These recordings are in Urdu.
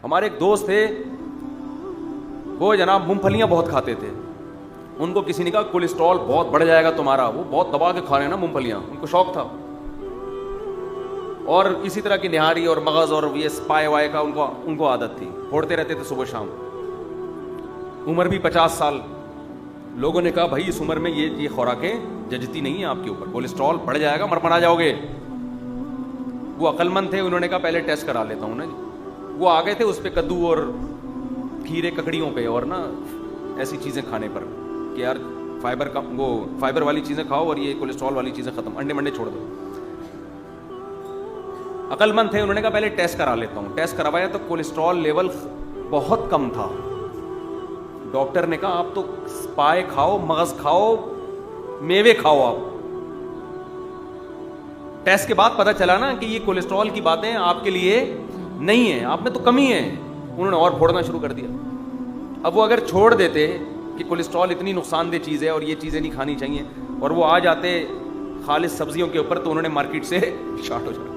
ہمارے ایک دوست تھے, وہ جناب مونگ پھلیاں بہت کھاتے تھے. ان کو کسی نے کہا کولیسٹرول بہت بڑھ جائے گا تمہارا, وہ بہت دبا کے کھا رہے ہیں نا مونگ پھلیاں, ان کو شوق تھا. اور اسی طرح کی نہاری اور مغز اور یہ پائے وائے کا ان کو عادت تھی, پھوڑتے رہتے تھے صبح شام. عمر بھی 50 سال. لوگوں نے کہا بھائی اس عمر میں یہ خوراکیں جچتی نہیں ہیں آپ کے اوپر, کولیسٹرول بڑھ جائے گا, مرا جاؤ گے. وہ عقل مند تھے, انہوں نے کہا پہلے ٹیسٹ کرا لیتا ہوں نا. وہ آ گئے تھے اس پہ کدو اور کھیرے ککڑیوں پہ اور نا ایسی چیزیں کھانے پر کہ یار فائبر والی چیزیں کھاؤ اور یہ کولیسٹرول والی چیزیں ختم, انڈے منڈے چھوڑ دو. عقل مند تھے, انہوں نے کہا پہلے ٹیسٹ کرا لیتا ہوں. ٹیسٹ کروایا تو کولیسٹرول لیول بہت کم تھا. ڈاکٹر نے کہا آپ تو پائے کھاؤ, مغز کھاؤ, میوے کھاؤ. آپ ٹیسٹ کے بعد پتا چلا نا کہ یہ کولیسٹرول کی باتیں آپ کے لیے نہیں ہیں, آپ میں تو کمی ہے. انہوں نے اور پھوڑنا شروع کر دیا. اب وہ اگر چھوڑ دیتے کہ کولیسٹرول اتنی نقصان دہ چیز ہے اور یہ چیزیں نہیں کھانی چاہیے, اور وہ آ جاتے خالص سبزیوں کے اوپر, تو انہوں نے مارکیٹ سے شارٹ ہو جانا.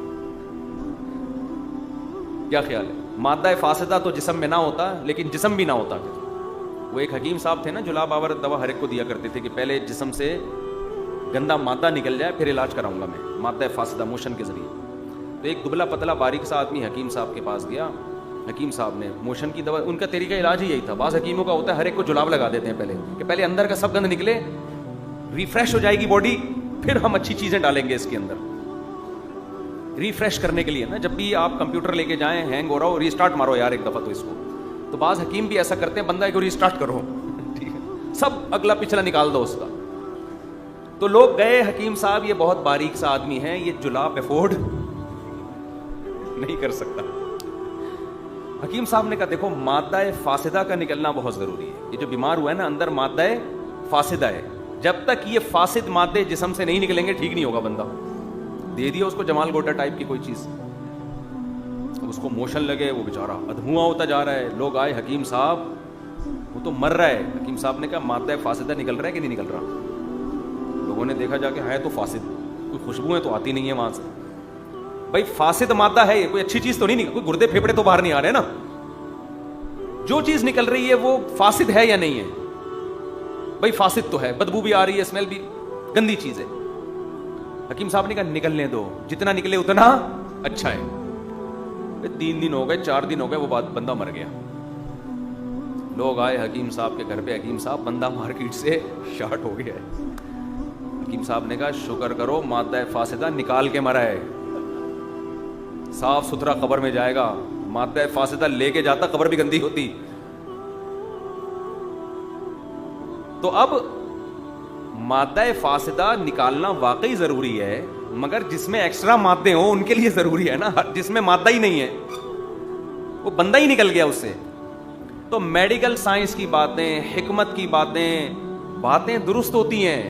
کیا خیال ہے؟ مادہ فاسدہ تو جسم میں نہ ہوتا لیکن جسم بھی نہ ہوتا. وہ ایک حکیم صاحب تھے نا, جلا باور دوا ہر ایک کو دیا کرتے تھے کہ پہلے جسم سے گندا مادہ نکل جائے پھر علاج کراؤں گا میں, مادہ فاسدہ موشن کے ذریعے. تو ایک دبلا پتلا باریک سا آدمی حکیم صاحب کے پاس گیا. حکیم صاحب نے موشن کی دوا, ان کا طریقہ علاج ہی یہی تھا. بعض حکیموں کا ہوتا ہے ہر ایک کو جلاب لگا دیتے ہیں پہلے, کہ پہلے اندر کا سب گند نکلے, ریفریش ہو جائے گی باڈی, پھر ہم اچھی چیزیں ڈالیں گے اس کے اندر. ریفریش کرنے کے لیے نا, جب بھی آپ کمپیوٹر لے کے جائیں, ہینگ ہو رہا ہو, ریسٹارٹ مارو یار ایک دفعہ تو اس کو. تو بعض حکیم بھی ایسا کرتے ہیں, بندہ کو ریسٹارٹ کرو, ٹھیک ہے, سب اگلا پچھلا نکال دو اس کا. تو لوگ گئے, حکیم صاحب یہ بہت باریک سا آدمی ہے, یہ جلاب افورڈ نہیں کر سکتا. حکیم صاحب نے کہا دیکھو مادہ فاسدہ کا نکلنا بہت ضروری ہے. یہ جو بیمار ہوا ہے نا اندر مادہ فاسدہ ہے, جب تک یہ فاسد مادے جسم سے نہیں نکلیں گے ٹھیک نہیں ہوگا. بندہ دے دیا اس کو جمال گوٹا ٹائپ کی کوئی چیز, اس کو موشن لگے, وہ بیچارہ ادھواں ہوتا جا رہا ہے. لوگ آئے, حکیم صاحب وہ تو مر رہا ہے. حکیم صاحب نے کہا مادہ فاسدہ نکل رہا ہے کہ نہیں نکل رہا؟ لوگوں نے دیکھا جا کے ہے تو فاسد, کوئی خوشبوئیں تو آتی نہیں ہے وہاں سے. بھائی فاسد مادہ ہے, کوئی اچھی چیز تو نہیں نکل, کوئی گردے پھیپڑے تو باہر نہیں آ رہے نا. جو چیز نکل رہی ہے وہ فاسد ہے یا نہیں ہے؟ بھائی فاسد تو ہے, بدبو بھی آ رہی ہے, اسمیل بھی, گندی چیز ہے. حکیم صاحب نے کہا نکلنے دو, جتنا نکلے اتنا اچھا ہے. 3 دن ہو گئے, 4 دن ہو گئے, وہ بندہ مر گیا. لوگ آئے حکیم صاحب کے گھر پہ, حکیم صاحب بندہ مارکیٹ سے شارٹ ہو گیا ہے. حکیم صاحب نے کہا شکر کرو مادہ فاسدہ نکال کے مرا ہے, صاف ستھرا قبر میں جائے گا. مادہ فاسدہ لے کے جاتا قبر بھی گندی ہوتی. تو اب مادہ فاسدہ نکالنا واقعی ضروری ہے, مگر جس میں ایکسٹرا مادے ہوں ان کے لیے ضروری ہے نا. جس میں مادہ ہی نہیں ہے وہ بندہ ہی نکل گیا اس سے. تو میڈیکل سائنس کی باتیں, حکمت کی باتیں درست ہوتی ہیں.